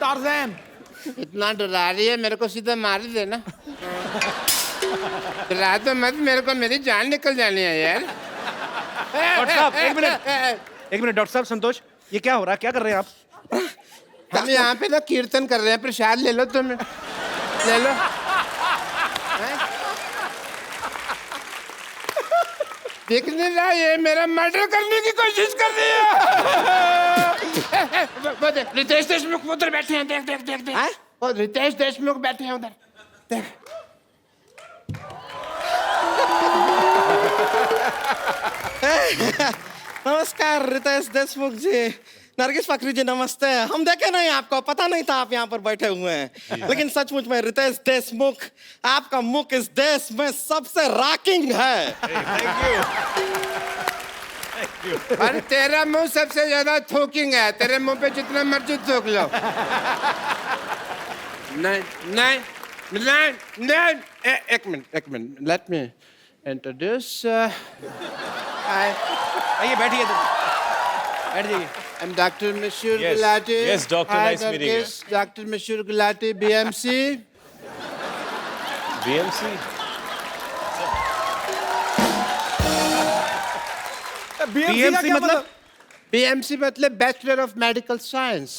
Tarzan. इतना डरा रही है, मेरे को सीधा मार ही देना। डरा तो मत, मेरे को मेरी जान निकल जानी है यार। डॉक्टर साहब एक मिनट डॉक्टर साहब। संतोष, ये क्या हो रहा है? क्या कर रहे हैं आप? हम यहाँ पे ना कीर्तन कर रहे हैं, प्रसाद ले लो तुम, ले लो। देख नहीं रहा, ये मेरा मर्डर करने की कोशिश कर रही है। वो देख, रितेश देशमुख उधर बैठे हैं, देख देख देख देख। वो रितेश देशमुख बैठे हैं उधर, देख। नमस्कार रितेश देशमुख जी, नरगिस फकरी जी नमस्ते। हम देखे नहीं आपको, पता नहीं था आप यहाँ पर बैठे हुए हैं, लेकिन सचमुच में रितेश देशमुख, आपका मुख इस देश में सबसे रॉकिंग है। और तेरा मुंह सबसे ज्यादा थूकिंग है, तेरे मुंह पे जितना मर्जी थूक लो। नहीं नहीं नहीं नहीं, एक मिनट, लेट मी इंट्रोड्यूस। आइए बैठिए, बैठ जाइए। I'm Dr. Mashur Yes. Gulati. Yes, doctor, Hi, nice meeting you. Dr. Mashur Gulati, BMC. BMC? BMC मतलब? BMC मतलब Bachelor of Medical Science.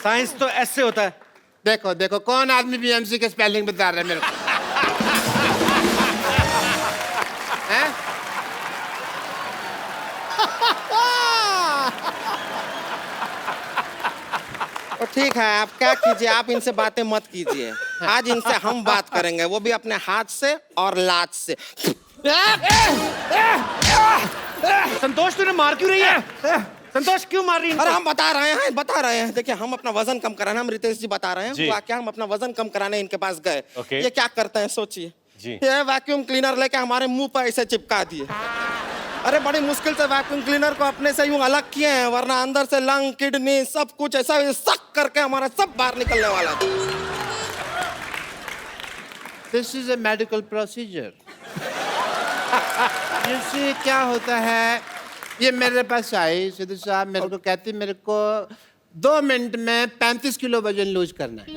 Science तो ऐसे होता है। देखो देखो, कौन आदमी BMC के स्पेलिंग बता रहा है मेरे को? हैं? तो ठीक है, आप क्या कीजिए, आप इनसे बातें मत कीजिए। आज इनसे हम बात करेंगे, वो भी अपने हाथ से और लात से। संतोष तूने मार क्यों रही है? संतोष क्यों मार रही है? अरे हम बता रहे हैं। देखिए, हम अपना वजन कम कराना, हम रितेश जी बता रहे हैं जी। क्या हम अपना वजन कम कराने इनके पास गए। ओके। ये क्या करते हैं सोचिए, जी। ये वैक्यूम क्लीनर लेके हमारे मुंह पर ऐसे चिपका दिए। अरे बड़ी मुश्किल से वैक्यूम क्लीनर को अपने से यूं अलग किए हैं, वरना अंदर से लंग, किडनी सब कुछ ऐसा सक करके हमारा सब बाहर निकलने वाला था। This is a medical procedure. You see, क्या होता है, ये मेरे पास आई सिद्धू साहब, मेरे को कहती मेरे को 2 मिनट में 35 किलो वजन लूज करना है।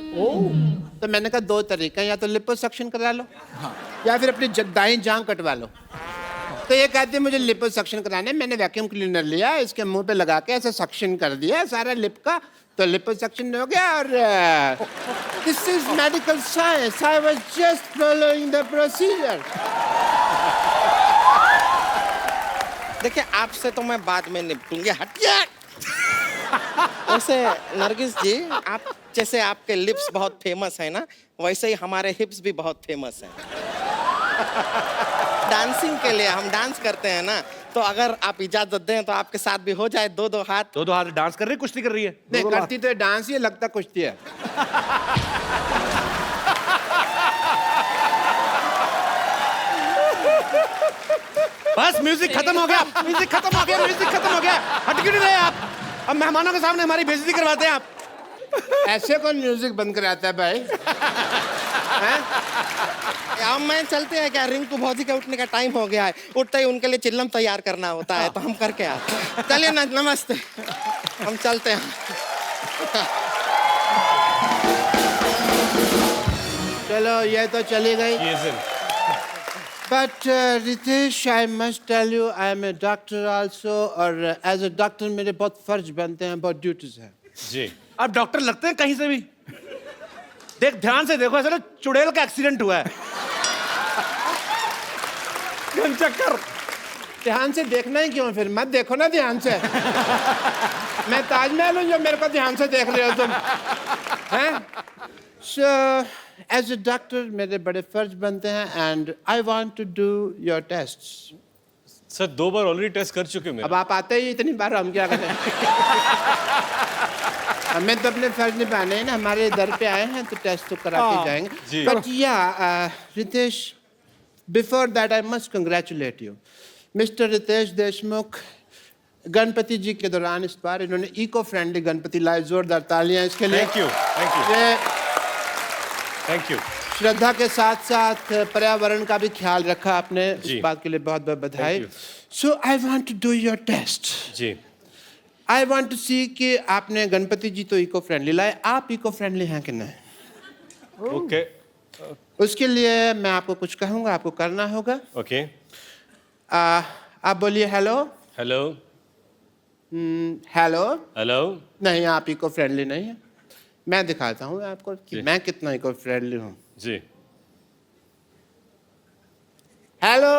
तो मैंने कहा 2 तरीका, या तो लिपोसक्शन करा लो या फिर अपनी दाईं जांघ कटवा लो। तो ये कहती मुझे लिपोसक्शन कराने, मैंने वैक्यूम क्लीनर लिया, इसके मुंह पे लगा के ऐसे सक्शन कर दिया सारा लिप का, तो लिपोसक्शन हो गया। और this is medical science, I was just following the procedure. देखिए, आपसे तो मैं बाद में निपटूंगी, हटिए। वैसे नरगिस जी, आप जैसे आपके लिप्स बहुत फेमस है ना, वैसे ही हमारे हिप्स भी बहुत फेमस हैं। डांसिंग के लिए हम डांस करते हैं ना, तो अगर आप इजाजत दें तो आपके साथ भी हो जाए 2-2 हाथ। 2-2 हाथ डांस कर रही है, कुश्ती कर रही है? नहीं करती तो डांस ही लगता कुश्ती है। बस म्यूजिक खत्म हो गया, म्यूजिक खत्म हो गया, म्यूजिक खत्म हो गया। हट क्यों नहीं रहे आप? अब मेहमानों के सामने हमारी बेइज्जती करवाते हैं आप। ऐसे कौन म्यूजिक बंद कराता है भाई? अब मैं चलते हैं क्या, रिंकू भौजी का उठने का टाइम हो गया है, उठते ही उनके लिए चिल्लम तैयार करना होता है, तो हम करके आते हैं। चलिए ना, नमस्ते, हम चलते हैं। चलो, ये तो चली गई। But Ritesh, I must tell you, I am a doctor also, और as a doctor मेरे बहुत फर्ज बनते हैं, बहुत ड्यूटीज हैं। जी। आप डॉक्टर लगते हैं कहीं से भी। देख ध्यान से देखो, ऐसा ना चुड़ैल का एक्सीडेंट हुआ है। चक्कर। ध्यान से देखना ही क्यों, फिर मत देखो ना ध्यान से। मैं ताजमहल हूँ जो मेरे को ध्यान से देख रहे हो तुम, हैं? So, as a doctor मेरे बड़े फर्ज बनते हैं, and I want to do your tests. Sir 2 बार ऑलरेडी टेस्ट कर चुके हैं। अब आप आते ही इतनी बार, हम क्या करें? हमें तो अपने फर्ज निभाने हैं ना, हमारे दर पे आए हैं तो टेस्ट तो करा के जाएंगे। बट या Ritesh, before that I must congratulate you, mister Ritesh Deshmukh. Ganpati ji के दौरान इस बार इन्होंने इको फ्रेंडली गणपति लाए, जोरदार तालियां इसके लिए। थैंक यू, थैंक यू, ये थैंक यू। श्रद्धा के साथ साथ पर्यावरण का भी ख्याल रखा आपने, इस बात के लिए बहुत बहुत बधाई। So I want to do your test. जी। आई वॉन्ट टू सी कि आपने गणपति जी तो इको फ्रेंडली लाए, आप इको फ्रेंडली हैं कि नहीं? ओके उसके लिए मैं आपको कुछ कहूँगा, आपको करना होगा। ओके आप बोलिए हेलो। Hello hello. हेलो नहीं, आप इको फ्रेंडली नहीं हैं। मैं दिखाता हूँ आपको कि मैं कितना इको फ्रेंडली हूँ। जी hello.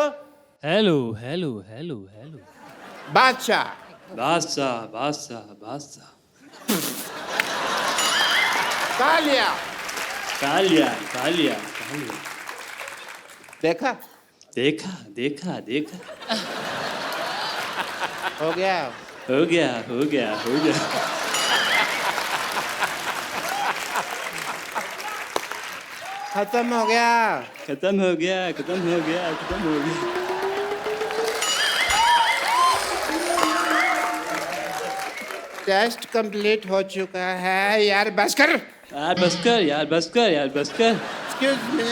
Hello hello hello hello Badshah. Badshah Badshah बादशाह कालिया। कालिया कालिया कालिया देखा? देखा देखा देखा हो गया। हो गया हो गया हो गया खत्म हो गया। खत्म हो गया खत्म हो गया खत्म हो गया टेस्ट कंप्लीट हो चुका है। यार बस कर। यार बस कर यार बस कर यार बस कर एक्सक्यूज मी।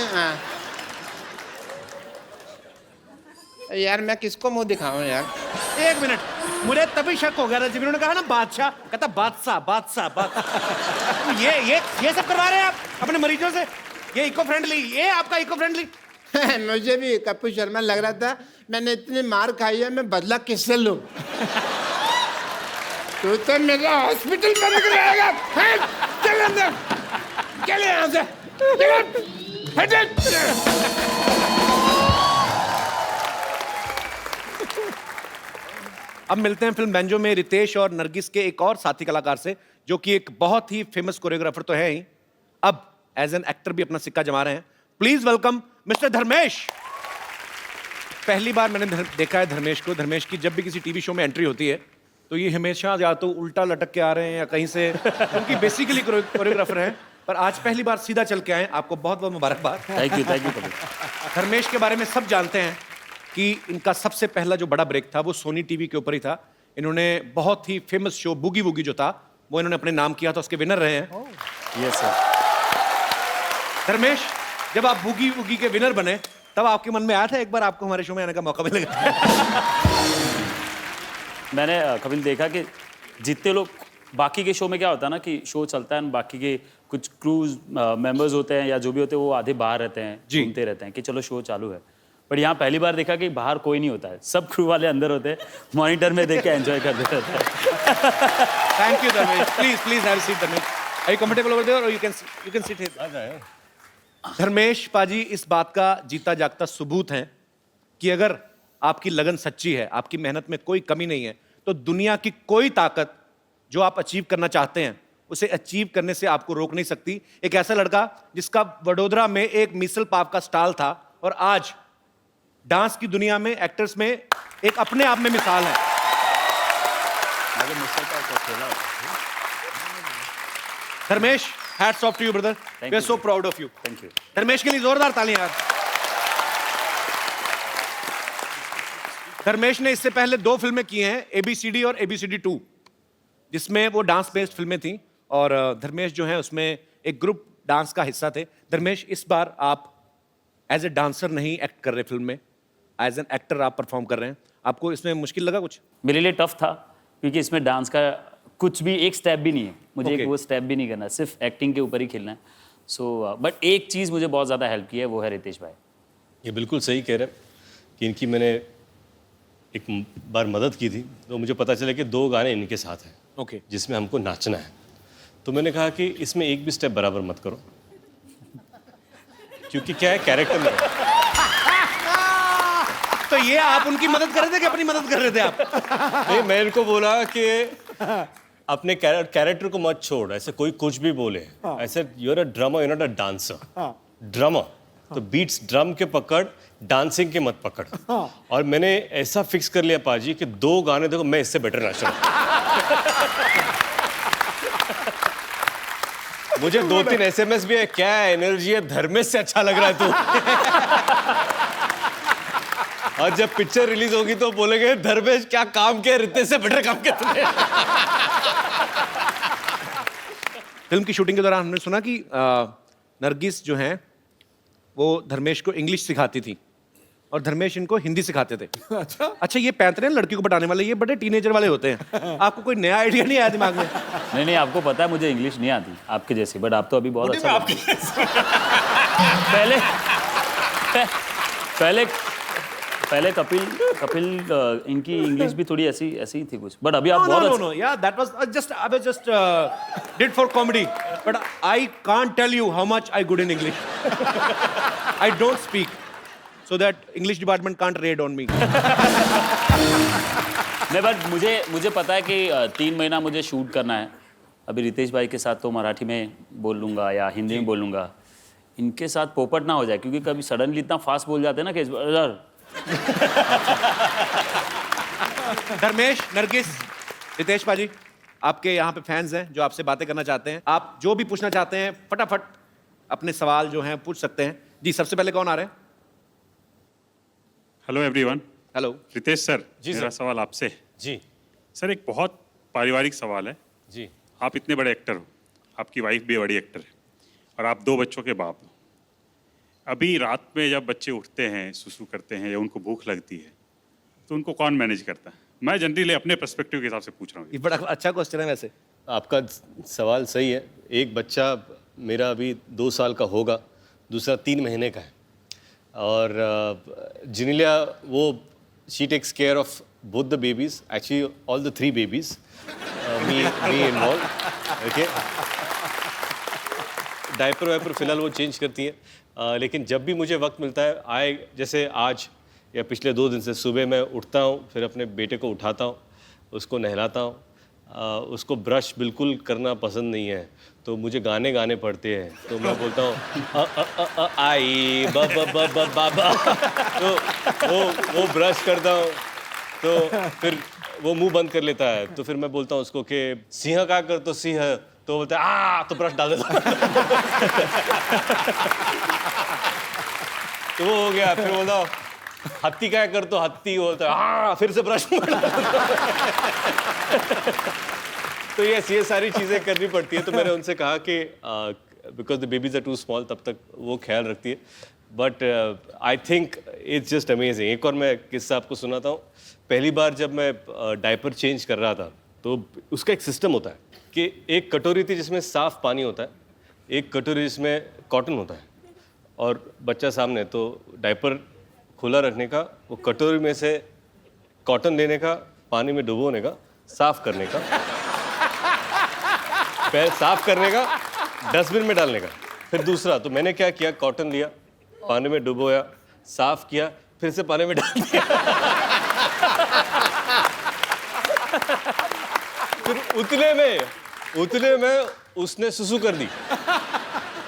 यार मैं किसको मुंह दिखाऊं यार? एक मिनट, मुझे तभी शक हो गया था जब इन्होंने कहा ना बादशाह, कहता बादशाह बादशाह बादशाह। ये सब करवा रहे हैं आप अपने मरीजों से? ये इको फ्रेंडली, ये आपका इको फ्रेंडली? मुझे भी कपूर शर्मा लग रहा था, मैंने इतनी मार खाई है, मैं बदला किससे लूं? तू तो मेरा हॉस्पिटल बंद कराएगा। चल अंदर, चल यहाँ से, हट अब मिलते हैं फिल्म बैंजो में रितेश और नरगिस के एक और साथी कलाकार से, जो कि एक बहुत ही फेमस कोरियोग्राफर तो है ही, अब एज एन एक्टर भी अपना सिक्का जमा रहे हैं। Please welcome mister Dharmesh. पहली बार मैंने देखा है धर्मेश को। धर्मेश की जब भी किसी टीवी शो में एंट्री होती है तो ये हमेशा या तो उल्टा लटक के आ रहे हैं या कहीं से, क्योंकि बेसिकली कोरियोग्राफर हैं, पर आज पहली बार सीधा चल के आए। आपको बहुत बहुत मुबारकबाद। थैंक यू कपिल धर्मेश के बारे में सब जानते हैं कि इनका सबसे पहला जो बड़ा ब्रेक था वो सोनी टीवी के ऊपर ही था। इन्होंने बहुत ही फेमस शो बूगी वूगी जो था वो इन्होंने अपने नाम किया था, उसके विनर रहे हैं। यस सर धर्मेश, जब आप बूगी वूगी के विनर बने तब आपके मन में आया था एक बार आपको हमारे शो में आने का मौका मिलेगा? मैंने कपिल देखा कि जितने लोग बाकी के शो में क्या होता है ना कि शो चलता है, बाकी के कुछ क्रूज मेंबर्स होते हैं या जो भी होते हैं वो आधे बाहर रहते हैं, घूमते रहते हैं कि चलो शो चालू है। बट यहाँ पहली बार देखा कि बाहर कोई नहीं होता है, सब क्रू वाले अंदर होते हैं, मॉनिटर में देख के एंजॉय करते रहते हैं। Thank you Dharmesh. Please have a seat Dharmesh. Are you comfortable over there or you can sit here? Dharmesh paaji इस बात का जीता जागता सबूत है कि अगर आपकी लगन सच्ची है, आपकी मेहनत में कोई कमी नहीं है, तो दुनिया की कोई ताकत जो आप अचीव करना चाहते हैं उसे अचीव करने से आपको रोक नहीं सकती। एक ऐसा लड़का जिसका वडोदरा में एक मिसल पाव का स्टॉल था और आज डांस की दुनिया में, एक्टर्स में एक अपने आप में मिसाल है। Dharmesh, hats off to you brother. We are so proud of you. Thank you. Dharmesh के लिए जोरदार तालियां यार। धर्मेश ने इससे पहले 2 फिल्में की हैं, ABCD और ABCD 2, जिसमें वो डांस बेस्ड फिल्में थी और धर्मेश जो है उसमें एक ग्रुप डांस का हिस्सा थे। धर्मेश, इस बार आप एज ए डांसर नहीं एक्ट कर रहे फिल्म में, एज एन एक्टर आप परफॉर्म कर रहे हैं। आपको इसमें मुश्किल लगा कुछ? मेरे लिए टफ था क्योंकि इसमें डांस का कुछ भी एक स्टेप भी नहीं है, मुझे Okay. एक वो स्टेप भी नहीं करना, सिर्फ एक्टिंग के ऊपर ही खेलना है। सो बट एक चीज़ मुझे बहुत ज़्यादा हेल्प की है, वो है रितेश भाई। ये बिल्कुल सही कह रहे हैं कि इनकी मैंने एक बार मदद की थी तो मुझे पता चला कि 2 गाने इनके साथ हैं ओके। जिसमें हमको नाचना है। तो मैंने कहा कि इसमें एक भी स्टेप बराबर मत करो, क्योंकि क्या है कैरेक्टर में। तो ये आप उनकी मदद कर रहे थे कि अपनी मदद कर रहे थे आप? नहीं, मैं इनको बोला कि अपने कैरेक्टर को मत छोड़, ऐसे कोई कुछ भी बोले। ऐसे you are a drummer, you are not a dancer. Drummer तो बीट्स ड्रम के पकड़, डांसिंग के मत पकड़। और मैंने ऐसा फिक्स कर लिया पाजी कि 2 गाने देखो मैं इससे बेटर नाच रहा हूं। मुझे 2-3 SMS भी है, क्या एनर्जी है, धर्मेश से अच्छा लग रहा है तू। और जब पिक्चर रिलीज होगी तो बोलेंगे धर्मेश क्या काम किया, रितेश से बेटर काम किया तूने। फिल्म की शूटिंग के दौरान हमने सुना कि नरगिस जो हैं वो धर्मेश को इंग्लिश सिखाती थी। और धर्मेश इनको हिंदी सिखाते थे। अच्छा ये पैंतरे हैं लड़की को पटाने वाले, ये बड़े टीनेजर वाले होते हैं। आपको कोई नया आइडिया नहीं आया दिमाग में? नहीं, आपको पता है मुझे इंग्लिश नहीं आती आपके जैसी, बट आप तो अभी बहुत अच्छा पहले कपिल इनकी इंग्लिश भी थोड़ी ऐसी ही थी कुछ, बट अभी आप बहुत अच्छा। No, yeah, that was just I was just did for comedy, but I can't tell you how much I good in English. I don't speak, so that English department can't raid on me. नहीं, but मुझे पता है कि 3 महीना मुझे shoot करना है। अभी रितेश भाई के साथ तो मराठी में बोल लूँगा या हिंदी में बोल लूँगा, इनके साथ पोपट ना हो जाए, क्योंकि कभी सडनली इतना फास्ट बोल जाते हैं ना कि धर्मेश, नरगिस, रितेश पाजी, आपके यहाँ पे फैंस हैं जो आपसे बातें करना चाहते हैं। आप जो भी पूछना चाहते हैं फटाफट अपने सवाल जो हैं पूछ सकते हैं। जी, सबसे पहले कौन आ रहे हैं? Hello everyone. Hello. Ritesh sir, जी मेरा सर। सवाल आपसे। जी सर, एक बहुत पारिवारिक सवाल है। जी आप इतने बड़े एक्टर हो, आपकी वाइफ भी बड़ी एक्टर है, और आप 2 बच्चों के बाप हो। अभी रात में जब बच्चे उठते हैं, सुसु करते हैं या उनको भूख लगती है, तो उनको कौन मैनेज करता है? मैं जनरली अपने पर्सपेक्टिव के हिसाब से पूछ रहा हूँ। ये बड़ा अच्छा क्वेश्चन है वैसे। आपका सवाल सही है। एक बच्चा मेरा अभी 2 साल का होगा, दूसरा 3 महीने का है, और जिनिलिया वो she takes care of both the babies, actually all the 3 babies, me involve. Okay, diaper wiper फिलहाल वो चेंज करती है, लेकिन जब भी मुझे वक्त मिलता है, जैसे आज या पिछले 2 दिन से सुबह मैं उठता हूँ, फिर अपने बेटे को उठाता हूँ, उसको नहलाता हूँ, उसको ब्रश बिल्कुल करना पसंद नहीं है, तो मुझे गाने गाने पड़ते हैं, तो मैं बोलता हूँ आई बाबा, तो वो ब्रश करता हूँ, तो फिर वो मुंह बंद कर लेता है, तो फिर मैं बोलता हूँ उसको कि सिंह का कर, तो सिंह, तो बोलता है तो ब्रश डाल देता हूँ। तो वो हो गया। फिर बोलता हूँ हत्ती क्या कर, तो हत्ती, बोलता है फिर से ब्रश। तो ये सारी चीज़ें करनी पड़ती है। तो मैंने उनसे कहा कि because the babies are too small, तब तक वो ख्याल रखती है, but I think it's just amazing. एक और मैं किस्सा आपको सुनाता हूँ। पहली बार जब मैं डायपर चेंज कर रहा था, तो उसका एक सिस्टम होता है कि एक कटोरी थी जिसमें साफ पानी होता है, एक कटोरी जिसमें कॉटन होता है, और बच्चा सामने, तो डायपर खुला रखने का, वो कटोरी में से कॉटन लेने का, पानी में डुबोने का, साफ करने का, पहले साफ करने का, डस्टबिन में डालने का, फिर दूसरा। तो मैंने क्या किया, कॉटन लिया, पानी में डुबोया, साफ किया, फिर से पानी में डाल दिया। फिर उतने में उसने सुसु कर दी।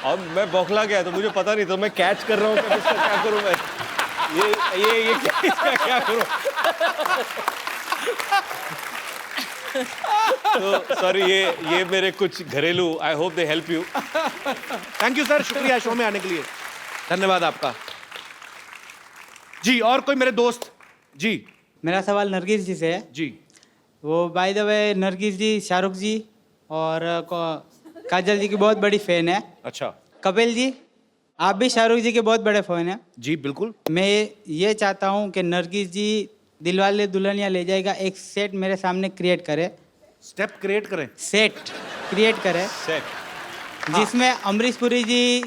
अब मैं बौखला गया, तो मुझे पता नहीं, तो मैं कैच कर रहा हूँ कि इसका क्या करूँ मैं, ये इसका क्या करूँ। तो सॉरी, ये मेरे कुछ घरेलू, I hope they help you. Thank you sir, शुक्रिया शो में आने के लिए, धन्यवाद आपका। जी, और कोई मेरे दोस्त? जी मेरा सवाल नरगिस जी से है। जी। वो बाय द वे नरगिस जी शाहरुख जी और काजल जी की बहुत बड़ी फैन है। अच्छा। कपिल जी, आप भी शाहरुख जी के बहुत बड़े फैन हैं। जी बिल्कुल। मैं ये चाहता हूँ कि नरगिस जी दिलवाले दुल्हनिया ले जाएगा एक सेट मेरे सामने क्रिएट करे। स्टेप क्रिएट करें? सेट क्रिएट करे, सेट, जिसमें अमरीश पुरी जी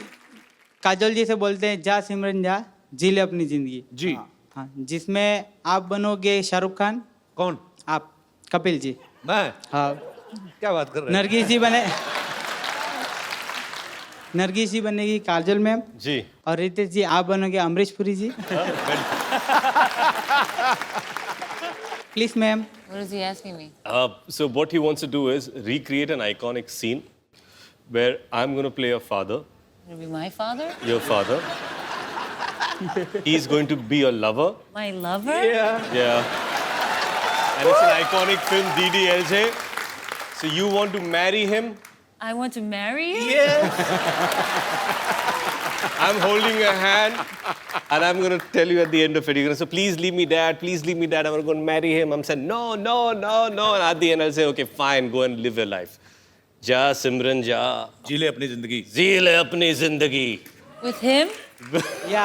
काजल जी से बोलते हैं जा सिमरन जा, जी ले अपनी जिंदगी। जी। हाँ, जिसमें आप बनोगे शाहरुख खान। कौन? आप कपिल जी। मैं? हाँ, क्या बात कर रहे हैं? नरगिस जी बनेगी काजल मैम जी, और रितेश जी आप बनोगे Amrish Puri ji. Please ma'am. What is he asking me? so what he wants to do is recreate an iconic scene where I'm going to play a father, Will it be my father? your father. He's going to be your lover. My lover? Yeah. And it's an iconic film, DDLJ. So you want to marry him? I want to marry you? I'm holding your hand and I'm going to tell you at the end of it. You're going to say, please leave me, dad. Please leave me, dad. I'm going to marry him. I'm saying, no, no, no, no. And at the end, I'll say, okay, fine. Go and live your life. Ja, Simran, ja. जी ले अपनी जिंदगी। जी ले अपनी जिंदगी। With him? या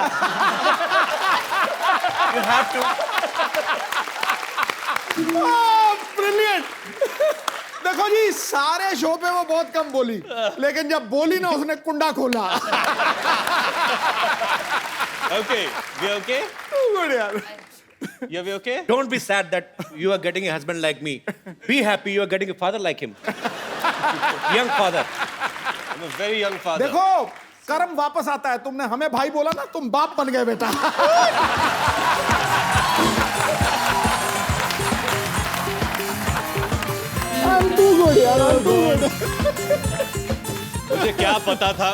You have to. Brilliant. देखो जी, सारे show पे वो बहुत कम बोली, लेकिन जब बोली ना उसने कुंडा खोला। Okay, we okay? गुड यार। You we okay? Don't be sad that you are getting a husband like me. Be happy you are getting a father like him. Young father. I'm a very young father. देखो, कर्म वापस आता है। तुमने हमें भाई बोला ना, तुम बाप बन गए बेटा। मुझे क्या पता था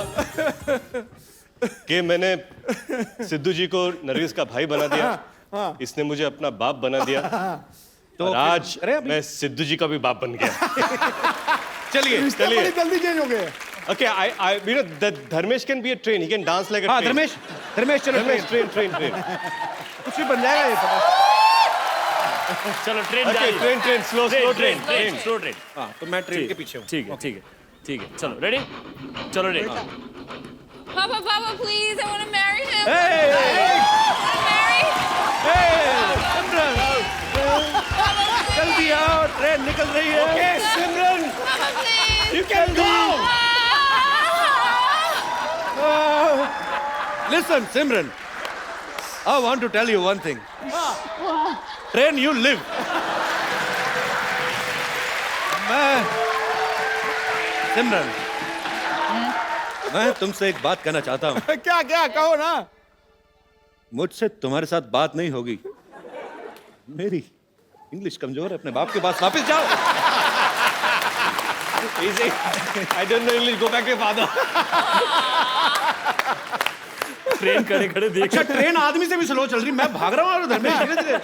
कि मैंने सिद्धू जी को नरगिस का भाई बना दिया, इसने मुझे अपना बाप बना दिया, तो आज मैं सिद्धू जी का भी बाप बन गया। चलिए रिश्ते बड़ी जल्दी चेंज हो गए। Okay, you know that Dharmesh can be a train. He can dance like a हाँ train. धर्मेश चलो Train. कुछ भी बन जाएगा ये पता। चलो train Okay, train, slow train. Slow train. हाँ तो मैं ट्रेन के पीछे हूँ। ठीक है चलो रेडी चलो ready Papa, Papa, please, I want to marry him. Hey, hey, Marry? जल्दी आओ, ट्रेन निकल रही है। Okay, Simran, Papa, please. you can go. Listen, Simran. I want to tell you one thing. Train, you live. सिमरन, मैं तुमसे एक बात कहना चाहता हूँ। क्या क्या कहो ना। मुझसे तुम्हारे साथ बात नहीं होगी। मेरी इंग्लिश कमजोर है, अपने बाप के पास वापस जाओ। Easy. I don't know English. Go back to your father. Train खड़े खड़े देख अच्छा, ट्रेन आदमी से भी स्लो चल रही, मैं भाग रहा हूँ और धर्मेश धीरे-धीरे।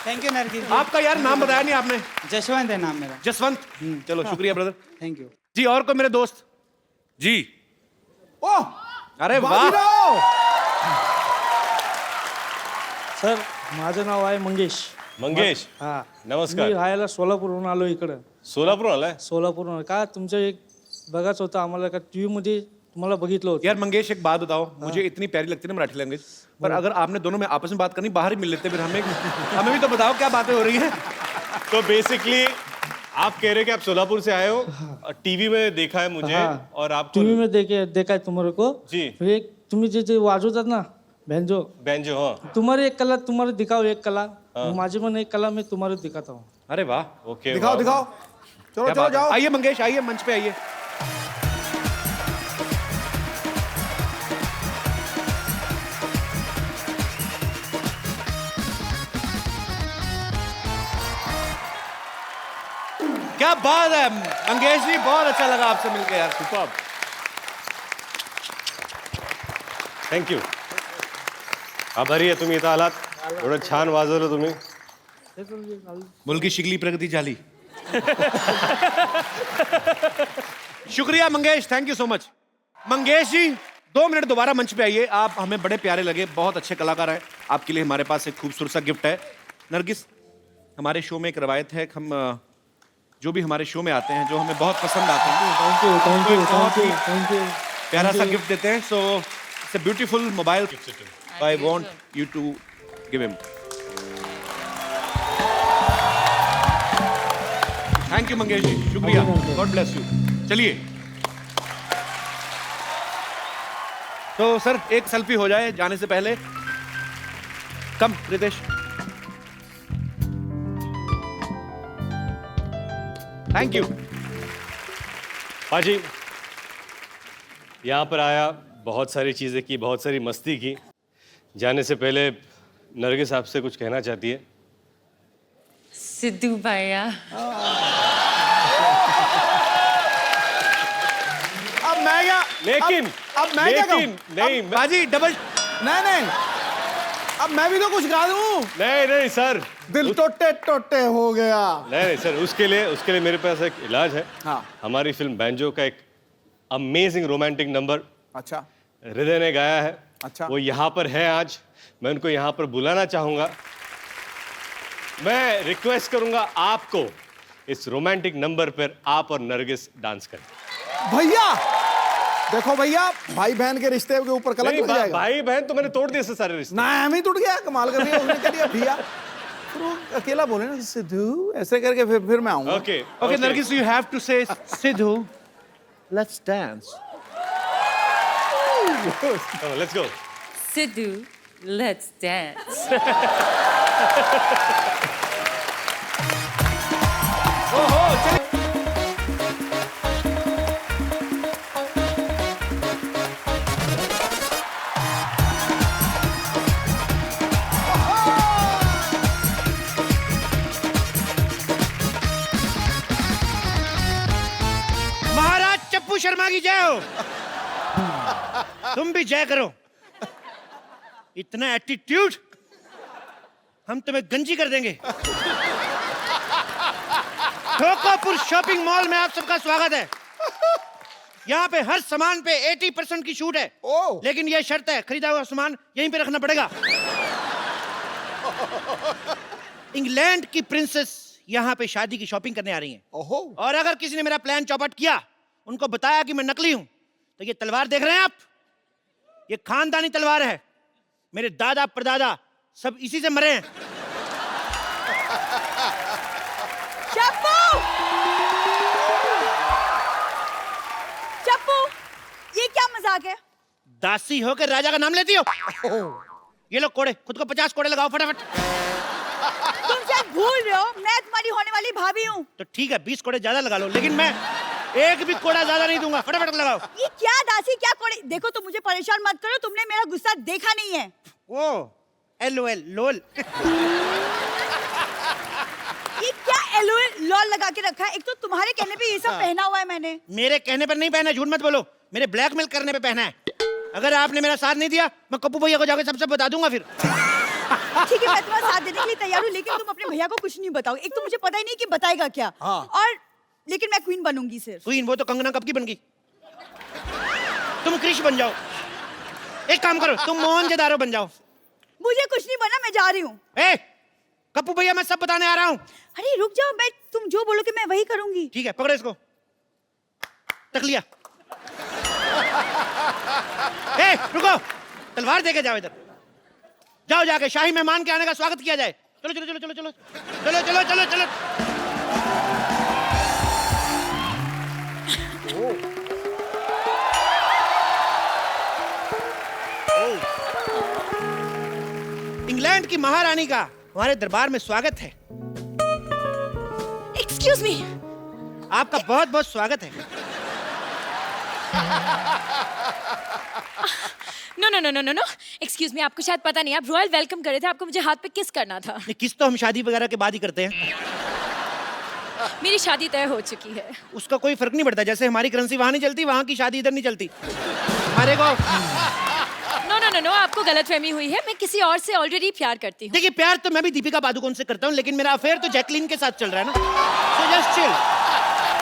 थैंक यू नरगिस जी। आपका यार नाम बताया नहीं आपने। जसवंत है नाम मेरा। जसवंत। चलो शुक्रिया ब्रदर। Thank you. जी और को मेरे दोस्त जी। ओह, अरे वाह। बाजीराव! सर माझं नाव आहे मंगेश. मंगेश, हा, नमस्कार. मी राहायला सोलापूरहून आलो इकडं. सोलापूर आलाय? सोलापूरहून का तुमचं एक बघायचं होतं आम्हाला का टीव्ही मध्ये तुम्हाला बघितलं होतं. यार मंगेश एक बात बताओ, मुझे इतनी प्यारी लगती है ना मराठी लैंग्वेज, पर अगर आपने दोनों में आपस में बात करनी, बाहर ही मिल लेते, फिर हमें भी तो बताओ क्या बातें हो रही हैं। तो बेसिकली आप कह रहे हैं कि आप सोलापुर से आए हो, टीवी में देखा है मुझे, हाँ, और आपको टीव्ही में देखा है तुम्हारे को जी. फिर एक तुम्ही जे वाजवतात ना बैंजो, बैंजो, हाँ. तुम्हारी एक कला तुम्हारे दिखाओ एक कला, माझी पण एक कला मैं तुम्हारे दिखाता हूँ. अरे वाह, ओके, दिखाओ दिखाओ, चलो क्या चलो बात है। जाओ। आइए मंगेश, आइए मंच पे आइए। क्या बात है मंगेश जी, बहुत अच्छा लगा आपसे मिलकर यार। सुपर्ब। थँक्यू. आभारी आहे तुम्ही इथं आलात, एवढं छान वाजवलं तुम्ही. मुलगी शिकली प्रगति झाली। शुक्रिया Mangesh, thank you so much. Mangesh ji 2 minute दोबारा मंच पे आइए, आप हमें बड़े प्यारे लगे, बहुत अच्छे कलाकार हैं। आपके लिए हमारे पास एक खूबसूरत सा गिफ्ट है। नरगिस, हमारे शो में एक रवायत है, हम जो भी हमारे शो में आते हैं, जो हमें बहुत पसंद आते हैं, थँक्यू थँक्यू थँक्यू थँक्यू. प्यारा सा गिफ्ट देते हैं। So it's a beautiful mobile, I want you to give him. Thank you Mangesh ji, शुक्रिया, गॉड ब्लेस यू। चलिए तो सर एक सेल्फी हो जाए जाने से पहले। कम रितेश, थैंक यू। पाजी, यहाँ पर आया, बहुत सारी चीज़ें की, बहुत सारी मस्ती की। जाने से पहले नरगिस आपसे कुछ कहना चाहती है। Sidhu Bhaiya. अब मैं क्या, लेकिन अब मैं क्या कहूं? नहीं, बाजी डबल। नहीं, अब मैं भी तो कुछ गा दूं। नहीं सर, दिल टोटे टोटे हो गया। नहीं सर, उसके लिए मेरे पास एक इलाज है। हाँ। हमारी फिल्म बैंजो का एक अमेजिंग रोमांटिक नंबर अच्छा हृदय ने गाया है। अच्छा। वो यहाँ पर है आज, मैं उनको यहाँ पर बुलाना चाहूंगा। मैं रिक्वेस्ट करूंगा आपको, इस रोमांटिक नंबर पर आप और नरगिस डांस करें। भैया, देखो भैया, भाई बहन के रिश्ते के ऊपर कलंक नहीं, लग जाएगा। भाई बहन तो मैंने तोड़ दिए सारे रिश्ते। ना हम ही टूट गया, कमाल कर रही है, उसने कह दिया भैया। फिर वो अकेला बोले ना सिद्धू ऐसे करके, फिर मैं आऊंगा। Okay Okay, Nargis, you have to say, Sidhu, let's dance. Let's go. Sidhu, let's dance. महाराज चप्पू शर्मा की जय हो। तुम भी जय करो। इतना एटीट्यूड, हम तुम्हें गंजी कर देंगे। ठोकापुर शॉपिंग मॉल में आप सबका स्वागत है। यहाँ पे हर सामान पे 80% की छूट है। लेकिन यह शर्त है, खरीदा हुआ सामान यहीं पे रखना पड़ेगा। इंग्लैंड की प्रिंसेस यहाँ पे शादी की शॉपिंग करने आ रही हैं। और अगर किसी ने मेरा प्लान चौपट किया, उनको बताया कि मैं नकली हूं, तो ये तलवार देख रहे हैं आप, ये खानदानी तलवार है। मेरे दादा परदादा सब इसी से मरे हैं। चप्पू! चप्पू, ये क्या मजाक है? दासी हो के राजा का नाम लेती हो? ये लो कोड़े, खुद को 50 कोड़े लगाओ फटाफट। तुम शायद भूल रहे हो, मैं तुम्हारी होने वाली भाभी हूँ। तो ठीक है, 20 कोड़े ज्यादा लगा लो, लेकिन मैं एक भी कोड़ा ज्यादा नहीं दूंगा। फटाफट लगाओ। ये क्या दासी, क्या कोड़े? देखो तुम मुझे परेशान मत करो, तुमने मेरा गुस्सा देखा नहीं है। ओ LOL लोल। ये क्या LOL लॉल लगा के रखा है? एक तो तुम्हारे कहने पे ये सब पहना हुआ है मैंने। मेरे कहने पर नहीं पहना, झूठ मत बोलो, मेरे ब्लैकमेल करने पे पहना है। अगर आपने मेरा साथ नहीं दिया, मैं कप्पू भैया को जाकर सबसे बता दूंगा फिर। ठीक है, मैं तुम्हारा साथ देने के लिए तैयार हूँ, लेकिन तुम अपने भैया को कुछ नहीं बताओ। एक तो मुझे पता ही नहीं कि बताएगा क्या। और लेकिन मैं क्वीन बनूंगी सिर्फ। क्वीन? वो तो कंगना कब की बन गई। तुम क्रिश बन जाओ। एक काम करो, तुम मोहनजोदारो बन जाओ। मुझे कुछ नहीं बना, मैं जा रही हूँ। ए, कप्पू भैया मैं सब बताने आ रहा हूँ। अरे रुक जाओ, मैं तुम जो बोलोगे मैं वही करूंगी। ठीक है, पकड़ो इसको। तक लिया। ए, रुको, तलवार देके जाओ इधर। जाओ, जाके शाही मेहमान के आने का स्वागत किया जाए। चलो चलो चलो चलो चलो चलो चलो चलो चलो। इंग्लैंड की महारानी का हमारे दरबार में स्वागत है। Excuse me. आपका बहुत बहुत स्वागत है। No, no, no, no, no, no. Excuse me, आपको शायद पता नहीं, आप रॉयल वेलकम कर रहे थे, आपको मुझे हाथ पे किस करना था। ये किस तो हम शादी वगैरह के बाद ही करते हैं। मेरी शादी तय हो चुकी है। उसका कोई फर्क नहीं पड़ता, जैसे हमारी करेंसी वहां नहीं चलती, वहां की शादी इधर नहीं चलती। हमारे को नो नो नो नो, आपको गलतफहमी हुई है, मैं किसी और से ऑलरेडी प्यार करती हूँ। देखिए, प्यार तो मैं भी दीपिका पादुकोण से करता हूँ, लेकिन मेरा अफेयर तो जैकलीन के साथ चल रहा है ना। So just chill,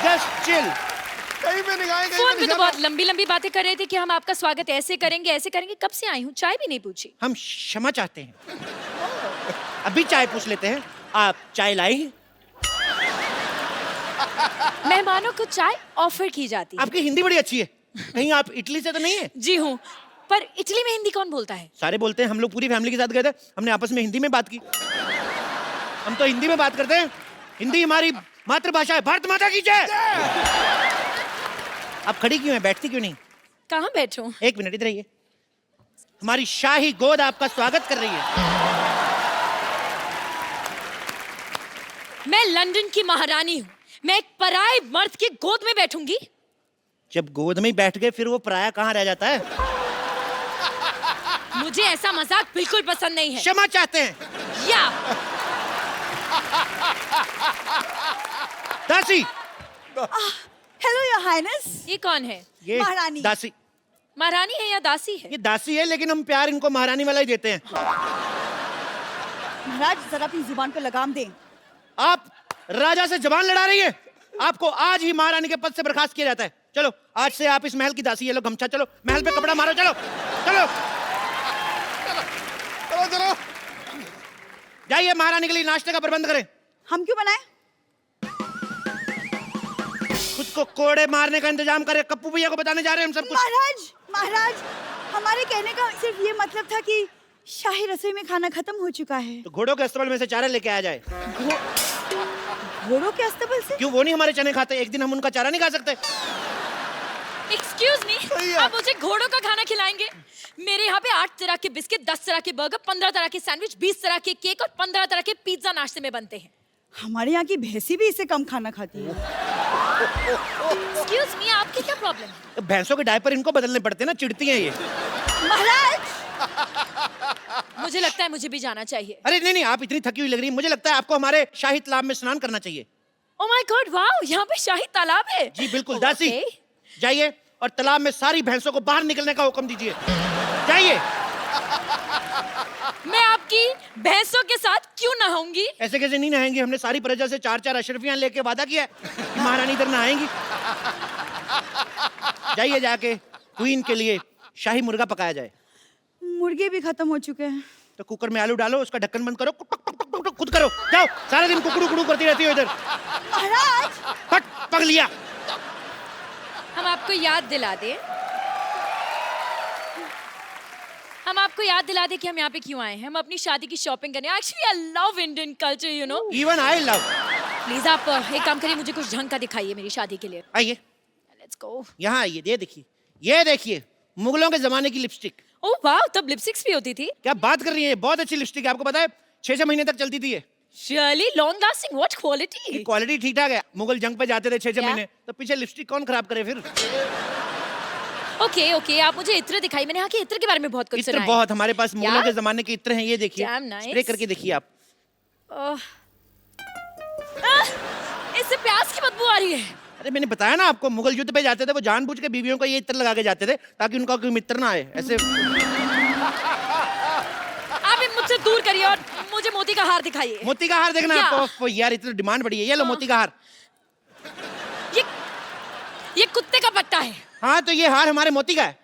just chill। कहीं पे निगाहें, कहीं फोन पे पे तो निशाना। बहुत लंबी लंबी बातें कर रहे थे कि हम आपका स्वागत ऐसे करेंगे ऐसे करेंगे। कब से आई हूँ, चाय भी नहीं पूछी। हम क्षमा चाहते हैं। अभी चाय पूछ लेते हैं। आप चाय लाई? मेहमानों को चाय ऑफर की जाती है। आपकी हिंदी बड़ी अच्छी है, कहीं आप इटली से तो नहीं है? जी हूँ, पर इटली में हिंदी कौन बोलता है? सारे बोलते हैं। हम लोग पूरी फैमिली के साथ गए थे, हमने आपस में हिंदी में बात की। हम तो हिंदी में बात करते हैं, हिंदी हमारी मातृभाषा है। भारत माता की जय। आप खड़ी क्यों है, बैठती क्यों नहीं? कहाँ बैठूं? एक मिनट इधर आइए। हमारी शाही गोद आपका स्वागत कर रही है। मैं लंदन की महारानी हूँ, मैं एक पराये मर्द की गोद में बैठूंगी? जब गोद में ही बैठ गए, फिर वो पराया कहाँ रह जाता है? मुझे ऐसा मजाक बिल्कुल पसंद नहीं है। क्षमा चाहते हैं। या दासी। Hello your highness. ये कौन है? ये महारानी। दासी। महारानी है या दासी है? ये दासी है, लेकिन हम प्यार इनको महारानी वाला ही देते हैं। महाराज जरा अपनी जुबान को लगाम दें। आप राजा से जबान लड़ा रही है। आपको आज ही महारानी के पद से बर्खास्त किया जाता है। चलो, आज से आप इस महल की दासी। ये लो गमछा, चलो महल पे कपड़ा मारो। चलो चलो चलो चलो, जाइए, महारानी के लिए नाश्ते का प्रबंध करें। हम क्यों बनाए? खुद को कोड़े मारने का इंतजाम करे। कप्पू भैया को बताने जा रहे हैं हम सब कुछ। महाराज हमारे कहने का सिर्फ ये मतलब था कि शाही रसोई में खाना खत्म हो चुका है। तो घोड़ों के अस्तबल में से चारा लेके आ जाए। घोड़ों के अस्तबल से? क्यों, वो नहीं हमारे चने खाते? एक दिन हम उनका चारा नहीं खा सकते? एक्सक्यूज मी, आप मुझे घोड़ों का खाना खिलाएंगे? मेरे यहाँ पे 8 तरह के बिस्किट, 10 तरह के बर्गर, 15 तरह के सैंडविच, 20 तरह के केक और 15 तरह के पिज्जा नाश्ते में बनते हैं। हमारे यहाँ की भैंसी भी इससे कम खाना खाती है। एक्सक्यूज मी, आपकी क्या प्रॉब्लम है? तो भैंसों के डायपर इनको बदलने पड़ते हैं ना, चिढ़ती हैं ये। महाराज मुझे लगता है मुझे भी जाना चाहिए। अरे नहीं नहीं, आप इतनी थकी हुई लग रही है, मुझे लगता है आपको हमारे शाही तालाब में स्नान करना चाहिए। ओह माय गॉड, वाओ, यहाँ पे शाही तालाब है। जी बिल्कुल। दासी जाइए और तालाब में सारी भैंसों को बाहर निकलने का हुक्म दीजिए। जाइए। मैं आपकी भैंसों के साथ क्यों नहाऊंगी? ऐसे कैसे नहीं नहाएंगी? हमने सारी प्रजा से 4-4 अशरफियां लेके वादा किया है कि महारानी इधर नहाएंगी। जाइए, जाके क्वीन के लिए शाही मुर्गा पकाया जाए। मुर्गे भी खत्म हो चुके हैं। तो कुकर में आलू डालो, उसका ढक्कन बंद करो, खुद करो। जाओ, सारा दिन कुकड़ू कुकड़ू करती रहती हो इधर। महाराज फट पक लिया। हम आपको याद दिला दें कि हम यहाँ पे क्यों आए हैं। हम अपनी शादी की शॉपिंग करने। Actually I love Indian culture, you know. Even I love. Please आप एक काम करिए, मुझे कुछ ढंग का दिखाइए मेरी शादी के लिए। आइए, लेट्स गो। यहाँ आइए, ये देखिए मुगलों के जमाने की लिपस्टिक। ओह वाह, तब लिपस्टिक्स भी होती थी? क्या बात कर रही है, बहुत अच्छी लिपस्टिक है। आपको पता है 6-6 महीने तक चलती थी ये। Surely long lasting, what quality? Quality ठीक ठाक है। मुगल जंग पे जाते थे 6-6 क्या? महीने, तो पीछे लिपस्टिक कौन खराब करे फिर? ओके, आप मुझे इत्र दिखाई। मैंने यहाँ के इत्र के बारे में बहुत कुछ इत्र सुना है। बहुत, हमारे पास मुगलों के जमाने के इत्र हैं। ये देखिए, Damn nice. स्प्रे करके देखिए आप। इससे प्याज की बदबू आ रही है। अरे मैंने बताया ना आपको, मुगल युद्ध पे जाते थे, वो जानबूझ के बीवियों को ये इत्र लगा के जाते थे ताकि उनका कोई मित्र ना आए। ऐसे आप मुझसे दूर करिए और मुझे मोती का हार दिखाइए। मोती का हार देखना आपको? यार इतना डिमांड बढ़ी है। ये लो मोती का हार। ये कुत्ते का पट्टा है। हाँ, तो ये हार हमारे मोती का है।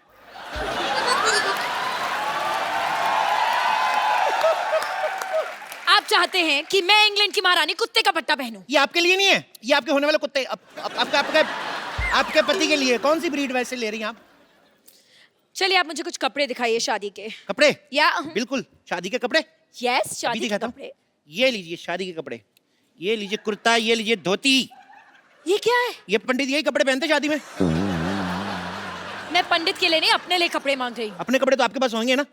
आप चाहते हैं कि मैं इंग्लैंड की महारानी कुत्ते का पट्टा पहनूं? ये आपके लिए नहीं है, ये आपके होने वाले कुत्ते, आपके पति के लिए। कौन सी ब्रीड वैसे ले रही हैं आप? चलिए, आप मुझे कुछ कपड़े दिखाइए शादी के। कपड़े? या बिल्कुल, शादी के कपड़े। यस, शादी के दिखाता हूं। कपड़े। ये लीजिए शादी के कपड़े, ये लीजिए कुर्ता, ये लीजिए धोती। ये क्या है? ये पंडित यही कपड़े पहनते शादी में। मैं पंडित के लिए नहीं, अपने लिए कपड़े मांग रही हूँ। अपने कपड़े तो आपके पास होंगे ना?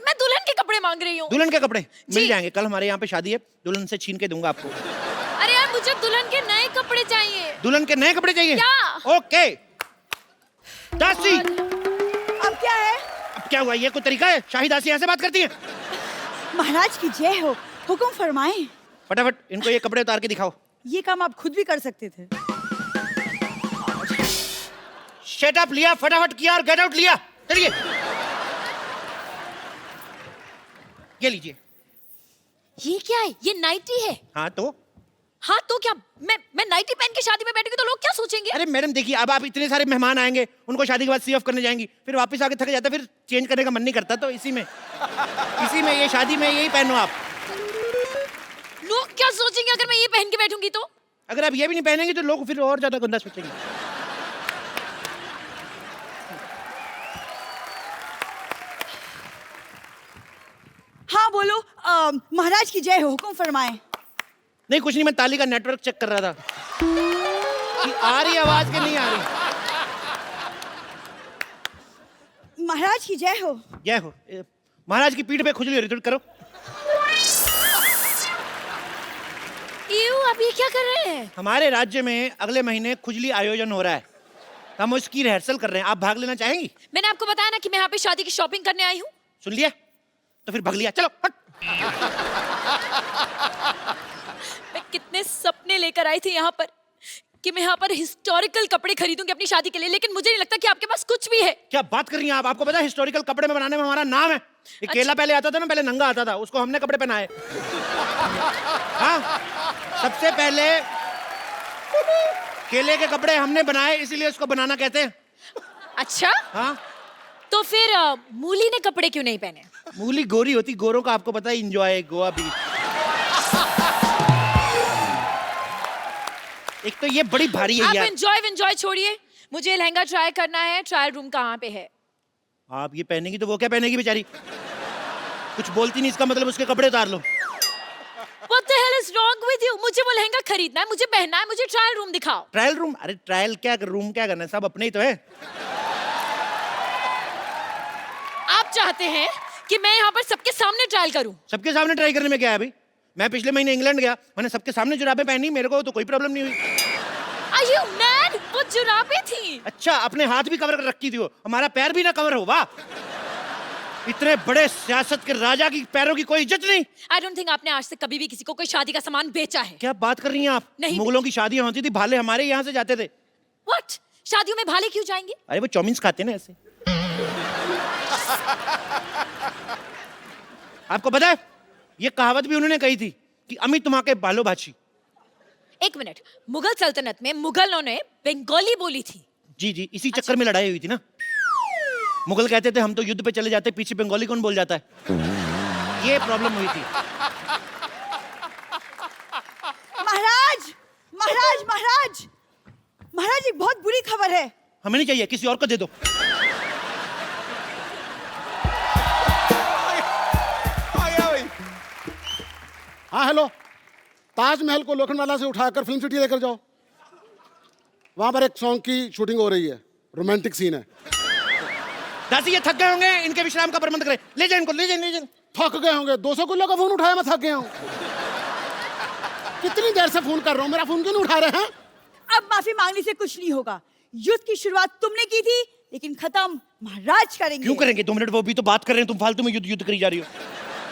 मैं दुल्हन के कपड़े मांग रही हूँ। दुल्हन के कपड़े मिल जाएंगे। कल हमारे यहाँ पे शादी है, दुल्हन से छीन के दूंगा आपको। अरे यार, मुझे दुल्हन के नए कपड़े चाहिए। दुल्हन के नए कपड़े चाहिए? क्या? ओके। दासी, अब क्या है? अब क्या हुआ? ये कोई तरीका है? शाही दासी ऐसे बात करती है? महाराज की जय हो, हुक्म फरमाएं। फटाफट इनको ये कपड़े उतार के दिखाओ। ये काम आप खुद भी कर सकते थे। शट अप लिया, फटाफट किया और गेट आउट लिया। चलिए, ये लीजिए। ये क्या है? ये नाइटी है। हाँ तो क्या मैं नाइटी पहन के शादी में बैठूंगी तो लोग क्या सोचेंगे? अरे मैडम देखिए, अब आप इतने सारे मेहमान आएंगे, उनको शादी के बाद सी ऑफ करने जाएंगी, फिर वापस आके थक जाता, फिर चेंज करने का मन नहीं करता, तो इसी में ये शादी में यही पहनो आप। लोग क्या सोचेंगे अगर मैं ये पहन के बैठूंगी तो? अगर आप ये भी नहीं पहनेंगे तो लोग फिर और ज्यादा गंदा सोचेंगे। हाँ बोलो, महाराज की जय हो, हुक्म फरमाएं। नहीं कुछ नहीं, मैं ताली का नेटवर्क चेक कर रहा था कि आ रही आवाज कि नहीं आ रही। महाराज की जय हो। जय हो। महाराज की पीठ पे खुजली हो रही, थोड़ी करो। आप ये क्या कर रहे हैं? हमारे राज्य में अगले महीने खुजली आयोजन हो रहा है, हम उसकी रिहर्सल कर रहे हैं। आप भाग लेना चाहेंगी? मैंने आपको बताया ना कि मैं यहाँ पे शादी की शॉपिंग करने आई हूँ। सुन लिया? तो फिर भाग लिया। चलो हट। मैं कितने सपने लेकर आई थी यहाँ पर कि मैं यहाँ पर हिस्टोरिकल कपड़े खरीदूंगी अपनी शादी के लिए, लेकिन मुझे नहीं लगता कि आपके पास कुछ भी है। क्या बात कर रही हैं आप? आपको पता है हिस्टोरिकल कपड़े में बनाने में हमारा नाम है। ये केला पहले आता था ना, पहले नंगा आता था, उसको हमने कपड़े पहनाए। हाँ, सबसे पहले केले के कपड़े हमने बनाए, इसीलिए उसको बनाना कहते हैं। अच्छा, हाँ, तो फिर मूली ने कपड़े क्यों नहीं पहने? मूली गोरी होती, गोरों का आपको पता है एंजॉय गोवा बीच। एक तो ये बड़ी भारी है आप यार। एंजॉय छोड़िए, मुझे लहंगा ट्राई करना है। ट्रायल रूम कहाँ पे है? आप ये पहनेगी तो वो क्या पहनेगी बेचारी? कुछ बोलती नहीं, इसका मतलब उसके कपड़े उतार लो। What the hell is wrong with you? मुझे वो लहंगा खरीदना है, मुझे पहनना है, मुझे ट्रायल रूम दिखाओ। Trial room? अरे ट्रायल क्या, रूम क्या करना है, सब अपने ही तो है। आप चाहते हैं कि मैं यहाँ पर सबके सामने ट्रायल करूं? सबके सामने ट्राई करने में क्या है अभी? मैं पिछले महीने इंग्लैंड गया, मैंने सबके सामने जुराबें पहनी, मेरे को तो कोई प्रॉब्लम नहीं हुई। Are you mad? वो जुराबें थी। अच्छा, अपने हाथ भी कवर कर रखी थी वो, हमारा पैर भी ना कवर हो। वाह, इतने बड़े सियासत के राजा की पैरों की कोई इज्जत नहीं। I don't think आपने आज तक कभी भी किसी को कोई शादी का सामान बेचा है। क्या बात कर रही हैं आप? नहीं। मुगलों की शादियां होती थी, भाले हमारे यहाँ से जाते थे। What? शादियों में भाले क्यों जाएंगे? अरे वो चौमिन्स खाते ना ऐसे। आपको पता है, ये कहावत भी उन्होंने कही थी कि अमित तुम्हारे बालो भाची। एक मिनट, मुगल सल्तनत में मुगलों ने बंगाली बोली थी। जी जी, इसी चक्कर में लड़ाई हुई थी ना। मुगल कहते थे हम तो युद्ध पे चले जाते, पीछे बंगाली कौन बोल जाता है, ये प्रॉब्लम हुई थी। महाराज महाराज महाराज महाराज, एक बहुत बुरी खबर है। हमें नहीं चाहिए, किसी और को दे दो। हाँ हेलो, ताजमहल को लोखंडवाला से उठाकर फिल्म सिटी लेकर जाओ। वहां पर एक सॉन्ग की शूटिंग हो रही है, रोमांटिक सीन है। दासी ये थक गए होंगे, इनके विश्राम का प्रबंध करें। ले जाए इनको, ले जाए। थक गए होंगे? 200 किलो का फोन उठाया, मैं थक गया हूँ। कितनी देर से फोन कर रहा हूँ, मेरा फोन क्यों नहीं उठा रहे हैं? अब माफी मांगने से कुछ नहीं होगा। युद्ध की शुरुआत तुमने की थी, लेकिन खत्म महाराज करेंगे। क्यों करेंगे? 2 मिनट वो भी तो बात कर रहे हैं, तुम फालतू में युद्ध करी जा रही हो।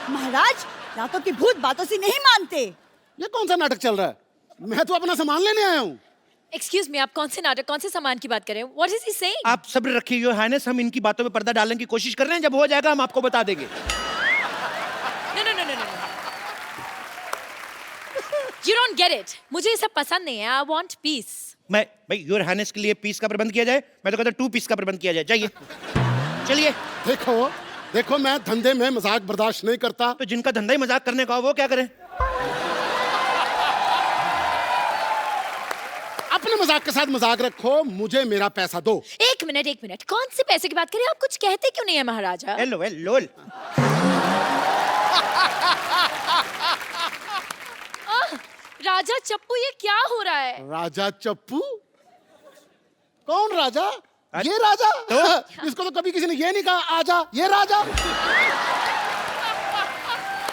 महाराज, रातों की भूत बातों से नहीं मानते। ये कौन सा नाटक चल रहा है? मैं तो अपना सामान लेने आया हूँ। Excuse me, आप कौन से नाटक, कौन से सामान की बात कर रहे हैं? What is he saying? आप सब्र रखिए योर हाइनेस, हम इनकी बातों पे पर्दा डालने की कोशिश कर रहे हैं, जब हो जाएगा हम आपको बता देंगे। No. You don't get it. मुझे ये सब पसंद नहीं है। I want peace. मैं भाई योर हाइनेस के लिए पीस का प्रबंध किया जाए, मैं तो कहता 2 पीस का प्रबंध किया जाए। जाइए, चलिए। देखो मैं धंधे में मजाक बर्दाश्त नहीं करता। तो जिनका धंधा ही मजाक करने का हो वो क्या करें? अपने मजाक के साथ मजाक रखो, मुझे मेरा पैसा दो। एक मिनट, कौन से पैसे की बात करें? आप कुछ कहते क्यों नहीं है महाराजा? हेलो। राजा चप्पू, ये क्या हो रहा है? राजा चप्पू? कौन राजा? ये राजा? तो? इसको तो कभी किसी ने ये नहीं कहा आजा, ये राजा।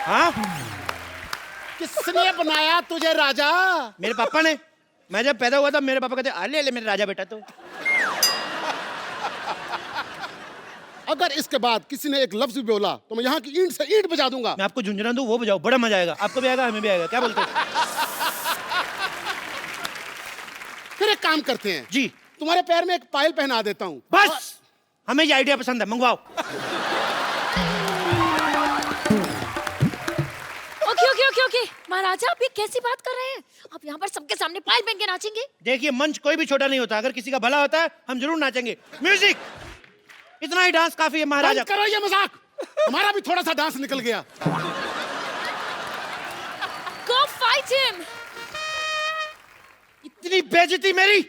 हाँ? किसने बनाया तुझे राजा? मेरे पापा ने। मैं जब पैदा हुआ था मेरे पापा कहते ले मेरे राजा बेटा। तो अगर इसके बाद किसी ने एक लफ्ज भी बोला तो मैं यहाँ की ईंट से ईंट बजा दूंगा। मैं आपको झुंझुना दूं, वो बजाओ, बड़ा मजा आएगा। आपको भी आएगा, हमें भी आएगा। क्या बोलते हैं? फिर एक काम करते हैं जी, तुम्हारे पैर में एक पायल पहना देता हूँ। बस हमें ये आइडिया पसंद है, मंगवाओ। ओके। महाराजा, आप ये कैसी बात कर रहे हैं? आप यहाँ पर सबके सामने पायल पहन के नाचेंगे? देखिए, मंच कोई भी छोटा नहीं होता, अगर किसी का भला होता है हम जरूर नाचेंगे। म्यूजिक, इतना ही डांस काफी है महाराजा। बंद करो ये मजाक, हमारा भी थोड़ा सा डांस निकल गया। Go fight him! इतनी बेइज्जती मेरी,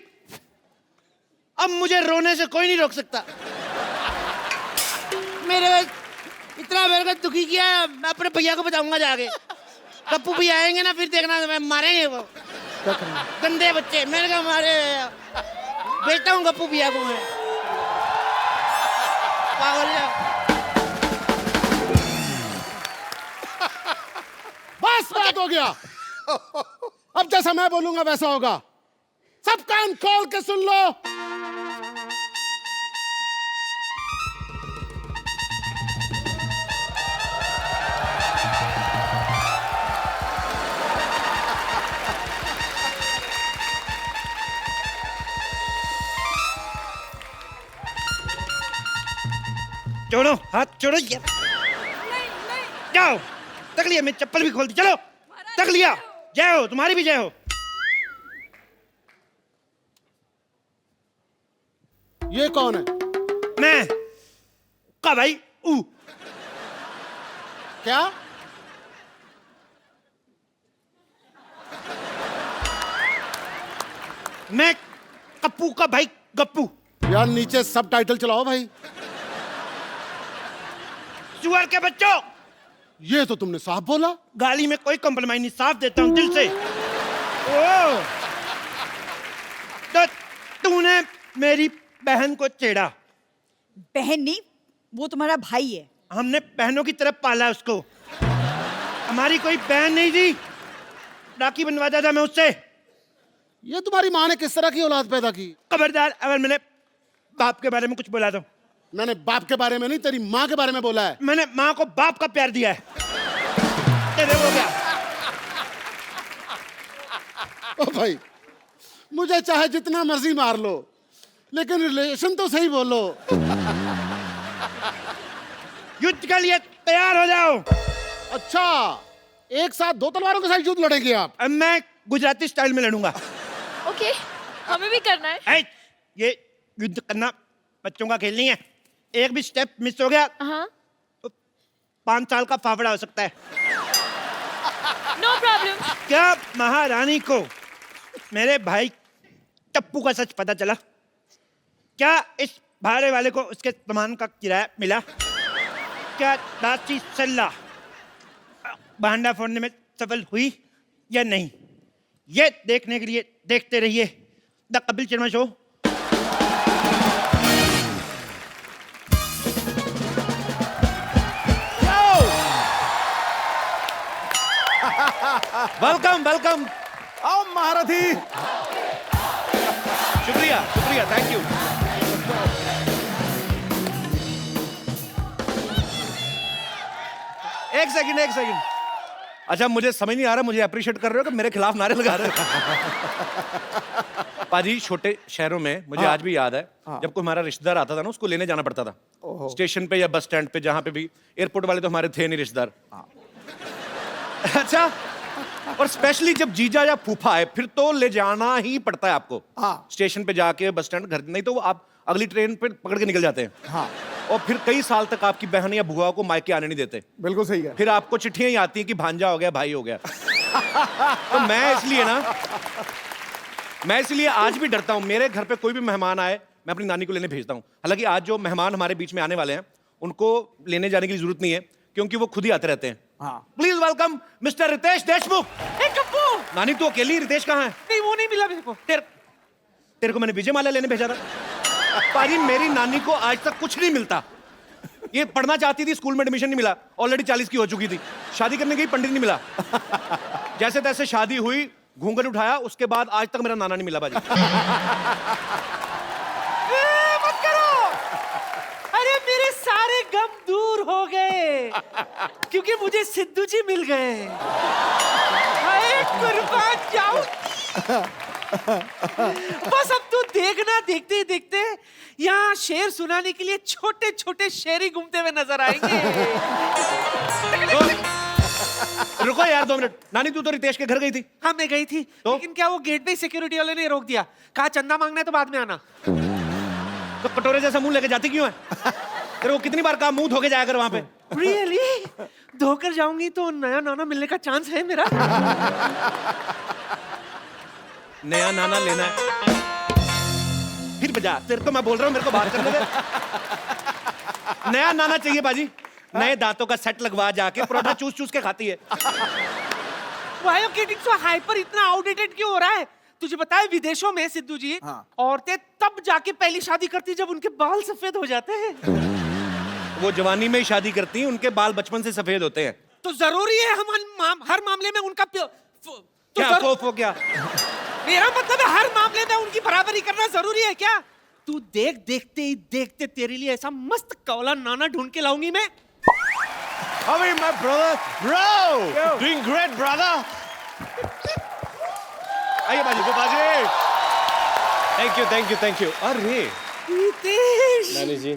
अब मुझे रोने से कोई नहीं रोक सकता। मेरे को दुखी किया, मैं अपने भैया को बताऊंगा जाके। कप्पू भैया आएंगे ना, फिर देखना मैं मारेंगे वो गंदे बच्चे। मैंने कहा मारे, बेचता हूँ गप्पू भैया को मैं। बस बात हो गया। अब जैसा मैं बोलूंगा वैसा होगा। सब कान खोल के सुन लो। छोड़ो हाथ, छोड़ो। जाओ, तक लिया, मैं चप्पल भी खोल दी। चलो, तक लिया। जय हो, तुम्हारी भी जय हो। ये कौन है? मैं का भाई क्या? मैं कप्पू का भाई गप्पू। यार नीचे सब टाइटल चलाओ भाई। सुअर के बच्चों, ये तो तुमने साफ बोला। गाली में कोई कॉम्प्रोमाइज नहीं, साफ देता हूं दिल से। ओ, तो तूने मेरी बहन को छेड़ा। बहन नहीं, वो तुम्हारा भाई है। हमने बहनों की तरफ पाला उसको। हमारी कोई बहन नहीं थी, राखी बनवाता था मैं उससे। ये तुम्हारी माँ ने किस तरह की औलाद पैदा की? खबरदार अगर मैंने बाप के बारे में कुछ बोला तो। मैंने बाप के बारे में नहीं, तेरी माँ के बारे में बोला है। मैंने माँ को बाप का प्यार दिया है। तेरे को क्या? ओ भाई, मुझे चाहे जितना मर्जी मार लो, लेकिन रिलेशन तो सही बोलो। युद्ध के लिए तैयार हो जाओ। अच्छा, एक साथ दो तलवारों के साथ युद्ध लड़ेंगे आप? अब मैं गुजराती स्टाइल में लड़ूंगा। ओके, हमें भी करना है। ये युद्ध करना बच्चों का खेल नहीं है। एक भी स्टेप मिस हो गया हाँ, तो 5 साल का फाफड़ा हो सकता है। No problem. क्या महारानी को मेरे भाई टप्पू का सच पता चला? क्या इस भाड़े वाले को उसके सामान का किराया मिला? क्या दासी सल्ला भांडा फोड़ने में सफल हुई या नहीं? ये देखने के लिए देखते रहिए the Kapil Sharma show. Welcome welcome. आओ महारथी। शुक्रिया शुक्रिया, थैंक यू। एक सेकंड एक सेकंड। अच्छा, मुझे समझ नहीं आ रहा, मुझे अप्रिशिएट कर रहे हो कि मेरे खिलाफ नारे लगा रहे हो? पाजी, छोटे शहरों में मुझे आज भी याद है, जब कोई हमारा रिश्तेदार आता था ना, उसको लेने जाना पड़ता था स्टेशन पे या बस स्टैंड पे, जहां पे भी। एयरपोर्ट वाले तो हमारे थे नहीं रिश्तेदार। अच्छा, और स्पेशली जब जीजा या फूफा आए, फिर तो ले जाना ही पड़ता है आपको। स्टेशन पे जाके बस स्टैंड, घर, नहीं तो आप अगली ट्रेन पे पकड़ के निकल जाते हैं। और फिर कई साल तक आपकी बहन या बुआ को मायके आने नहीं देते। बिल्कुल सही है। फिर आपको चिट्ठियां ही आती हैं कि भांजा हो गया, भाई हो गया। तो मैं इसलिए आज भी डरता हूं। मेरे घर पे कोई भी मेहमान आए, मैं अपनी नानी को लेने भेजता हूं। हालांकि आज जो मेहमान हमारे बीच में आने वाले हैं, उनको लेने जाने की जरूरत नहीं है, क्योंकि वो खुद ही आते रहते हैं। Please welcome mister Ritesh Deshmukh. नानी, तू अकेली? रितेश कहाँ है? नहीं, वो नहीं मिला मेरे को। तेरे को मैंने विजय माल्या लेने भेजा था। पाजी, मेरी नानी को आज तक कुछ नहीं मिलता। ये पढ़ना चाहती थी, स्कूल में एडमिशन नहीं मिला, ऑलरेडी 40 की हो चुकी थी। शादी करने गई, पंडित नहीं मिला। जैसे तैसे शादी हुई, घूंघट उठाया, उसके बाद आज तक मेरा नाना नहीं मिला। बाजी मत करो। अरे मेरे सारे गम दूर हो गए, क्योंकि मुझे सिद्धू जी मिल गए। कुर्बान जाऊं। बस अब तो देखना, देखते ही देखते यहाँ शेर सुनाने के लिए छोटे छोटे शेर ही घूमते हुए नजर आएंगे। रुको यार 2 मिनट। नानी, तू तो रितेश के घर गई थी। हाँ, मैं गई थी तो? लेकिन क्या वो गेट पे सिक्योरिटी वाले ने रोक दिया, कहा चंदा मांगना है तो बाद में आना। तो कटोरे जैसा मुंह लेके जाती क्यों है? तेरे को कितनी बार कहा मुंह धो के जाया कर वहां पे। रियली? धोकर जाऊंगी तो नया नाना मिलने का चांस है मेरा? नया नाना लेना है? फिर बजा। तेरे को मैं बोल रहा हूँ, मेरे को बात करने दे। नया नाना चाहिए बाजी। नए दांतों का सेट लगवा, जाके परोठा चूस चूस के खाती है। Why you getting so hyper? इतना आउटडेटेड क्यों हो रहा है? तुझे पता है विदेशों में सिद्धू जी, औरतें तब जाके पहली शादी करती जब उनके बाल सफेद हो जाते हैं। वो जवानी में ही शादी करती हैं, उनके बाल बचपन से सफेद होते हैं। तो जरूरी है हम हर मामले में उनका क्या? मेरा मतलब है हर मामले में उनकी बराबरी करना जरूरी है क्या? तू देखते ही देखते तेरे लिए ऐसा मस्त कौला नाना ढूंढ के लाऊंगी मैं। How are you, my brother? Bro, doing great, brother. आइए बाजी। Thank you. अरे रितेश, नानी जी